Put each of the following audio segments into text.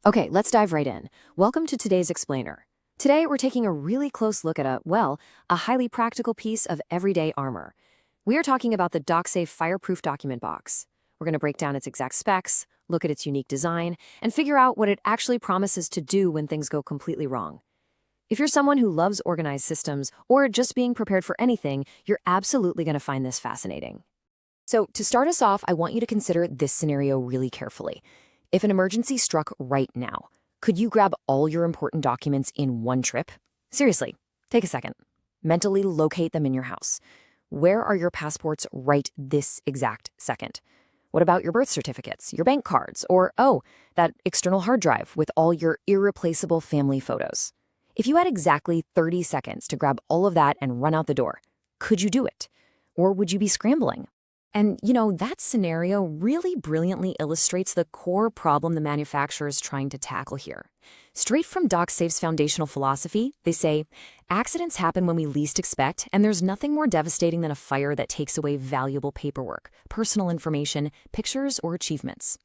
Okay, let's dive right in. Welcome to today's explainer. Today, we're taking a really close look at a highly practical piece of everyday armor. We are talking about the DocSafe Fireproof Document Box. We're going to break down its exact specs, look at its unique design, and figure out what it actually promises to do when things go completely wrong. If you're someone who loves organized systems or just being prepared for anything, you're absolutely going to find this fascinating. So, to start us off, I want you to consider this scenario really carefully. If an emergency struck right now, could you grab all your important documents in one trip? Seriously, take a second. Mentally locate them in your house. Where are your passports right this exact second? What about your birth certificates, your bank cards, or, that external hard drive with all your irreplaceable family photos? If you had exactly 30 seconds to grab all of that and run out the door, could you do it? Or would you be scrambling? And, that scenario really brilliantly illustrates the core problem the manufacturer is trying to tackle here. Straight from DocSafe's foundational philosophy, they say, accidents happen when we least expect, and there's nothing more devastating than a fire that takes away valuable paperwork, personal information, pictures, or achievements.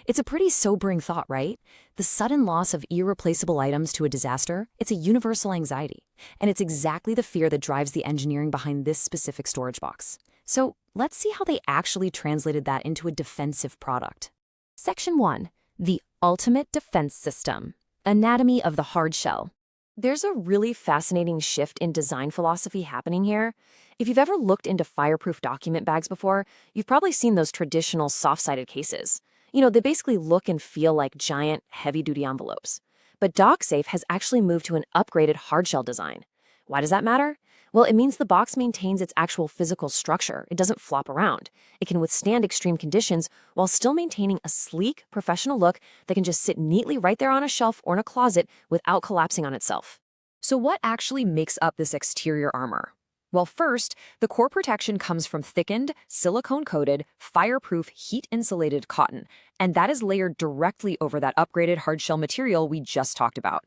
It's a pretty sobering thought, right? The sudden loss of irreplaceable items to a disaster, it's a universal anxiety. And it's exactly the fear that drives the engineering behind this specific storage box. So let's see how they actually translated that into a defensive product. Section 1. The Ultimate Defense System. Anatomy of the Hard Shell. There's a really fascinating shift in design philosophy happening here. If you've ever looked into fireproof document bags before, you've probably seen those traditional soft-sided cases. They basically look and feel like giant, heavy-duty envelopes. But DocSafe has actually moved to an upgraded hardshell design. Why does that matter? Well, it means the box maintains its actual physical structure. It doesn't flop around. It can withstand extreme conditions while still maintaining a sleek, professional look that can just sit neatly right there on a shelf or in a closet without collapsing on itself. So what actually makes up this exterior armor? Well, first, the core protection comes from thickened, silicone-coated, fireproof, heat-insulated cotton, and that is layered directly over that upgraded hardshell material we just talked about.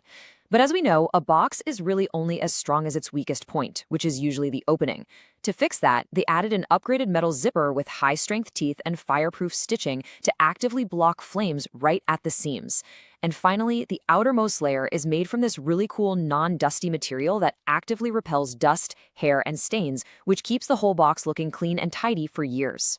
But as we know, a box is really only as strong as its weakest point, which is usually the opening. To fix that, they added an upgraded metal zipper with high-strength teeth and fireproof stitching to actively block flames right at the seams. And finally, the outermost layer is made from this really cool non-dusty material that actively repels dust, hair, and stains, which keeps the whole box looking clean and tidy for years.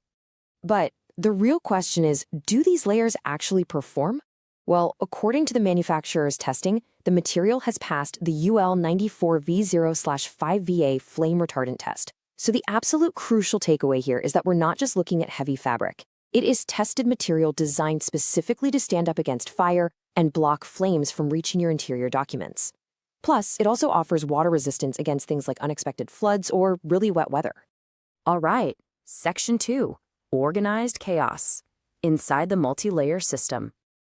But the real question is, do these layers actually perform? Well, according to the manufacturer's testing, the material has passed the UL 94V0/5VA flame retardant test. So the absolute crucial takeaway here is that we're not just looking at heavy fabric. It is tested material designed specifically to stand up against fire and block flames from reaching your interior documents. Plus, it also offers water resistance against things like unexpected floods or really wet weather. All right, Section 2, Organized Chaos. Inside the multi-layer system.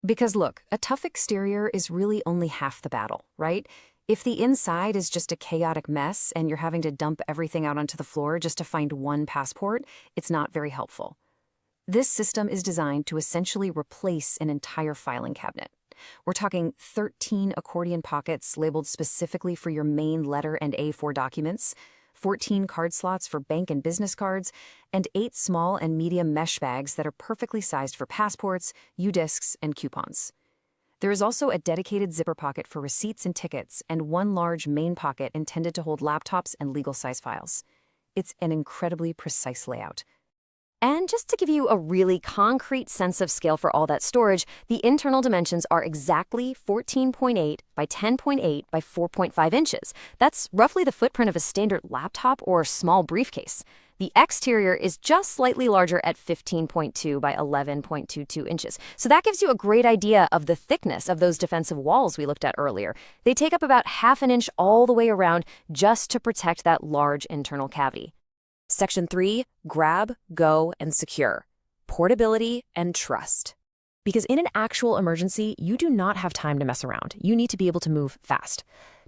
Because look, a tough exterior is really only half the battle, right? If the inside is just a chaotic mess and you're having to dump everything out onto the floor just to find one passport, it's not very helpful. This system is designed to essentially replace an entire filing cabinet. We're talking 13 accordion pockets labeled specifically for your main letter and A4 documents, 14 card slots for bank and business cards, and 8 small and medium mesh bags that are perfectly sized for passports, U-discs, and coupons. There is also a dedicated zipper pocket for receipts and tickets, and one large main pocket intended to hold laptops and legal-size files. It's an incredibly precise layout. And just to give you a really concrete sense of scale for all that storage, the internal dimensions are exactly 14.8 by 10.8 by 4.5 inches. That's roughly the footprint of a standard laptop or small briefcase. The exterior is just slightly larger at 15.2 by 11.22 inches. So that gives you a great idea of the thickness of those defensive walls we looked at earlier. They take up about half an inch all the way around just to protect that large internal cavity. Section 3, Grab, Go, and Secure. Portability and Trust. Because in an actual emergency, you do not have time to mess around. You need to be able to move fast.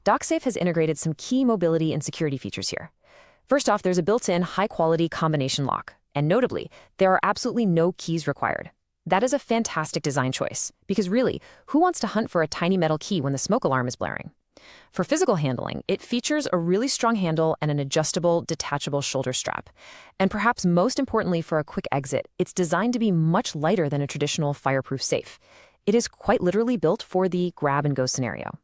DocSafe has integrated some key mobility and security features here. First off, there's a built-in high-quality combination lock. And notably, there are absolutely no keys required. That is a fantastic design choice, because really, who wants to hunt for a tiny metal key when the smoke alarm is blaring? For physical handling, it features a really strong handle and an adjustable, detachable shoulder strap. And perhaps most importantly for a quick exit, it's designed to be much lighter than a traditional fireproof safe. It is quite literally built for the grab-and-go scenario.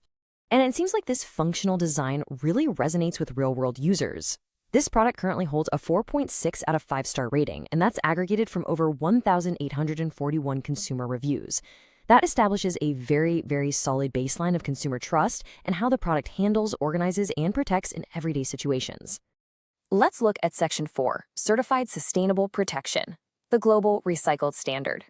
And it seems like this functional design really resonates with real-world users. This product currently holds a 4.6 out of 5-star rating, and that's aggregated from over 1,841 consumer reviews. That establishes a very, very solid baseline of consumer trust and how the product handles, organizes, and protects in everyday situations. Let's look at Section 4, Certified Sustainable Protection, the Global Recycled Standard.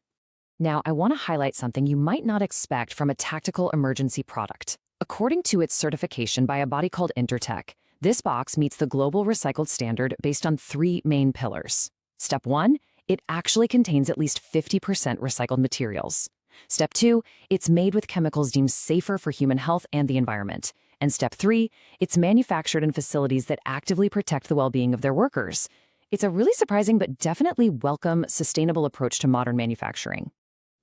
Now, I want to highlight something you might not expect from a tactical emergency product. According to its certification by a body called Intertek, this box meets the Global Recycled Standard based on 3 main pillars. Step 1, it actually contains at least 50% recycled materials. Step 2, it's made with chemicals deemed safer for human health and the environment. And Step 3, it's manufactured in facilities that actively protect the well-being of their workers. It's a really surprising but definitely welcome, sustainable approach to modern manufacturing.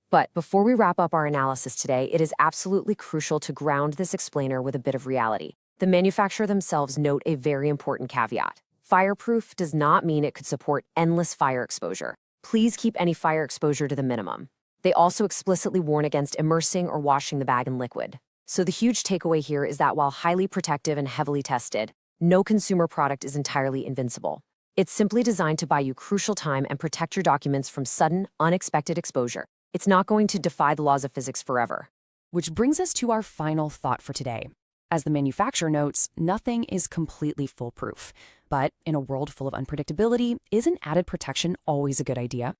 But before we wrap up our analysis today, it is absolutely crucial to ground this explainer with a bit of reality. The manufacturer themselves note a very important caveat. Fireproof does not mean it could support endless fire exposure. Please keep any fire exposure to the minimum. They also explicitly warn against immersing or washing the bag in liquid. So the huge takeaway here is that while highly protective and heavily tested, no consumer product is entirely invincible. It's simply designed to buy you crucial time and protect your documents from sudden, unexpected exposure. It's not going to defy the laws of physics forever. Which brings us to our final thought for today. As the manufacturer notes, nothing is completely foolproof. But in a world full of unpredictability, isn't added protection always a good idea?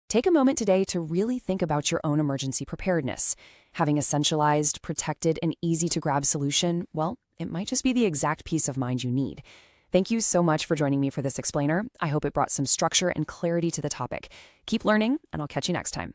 Take a moment today to really think about your own emergency preparedness. Having a centralized, protected, and easy-to-grab solution, well, it might just be the exact peace of mind you need. Thank you so much for joining me for this explainer. I hope it brought some structure and clarity to the topic. Keep learning, and I'll catch you next time.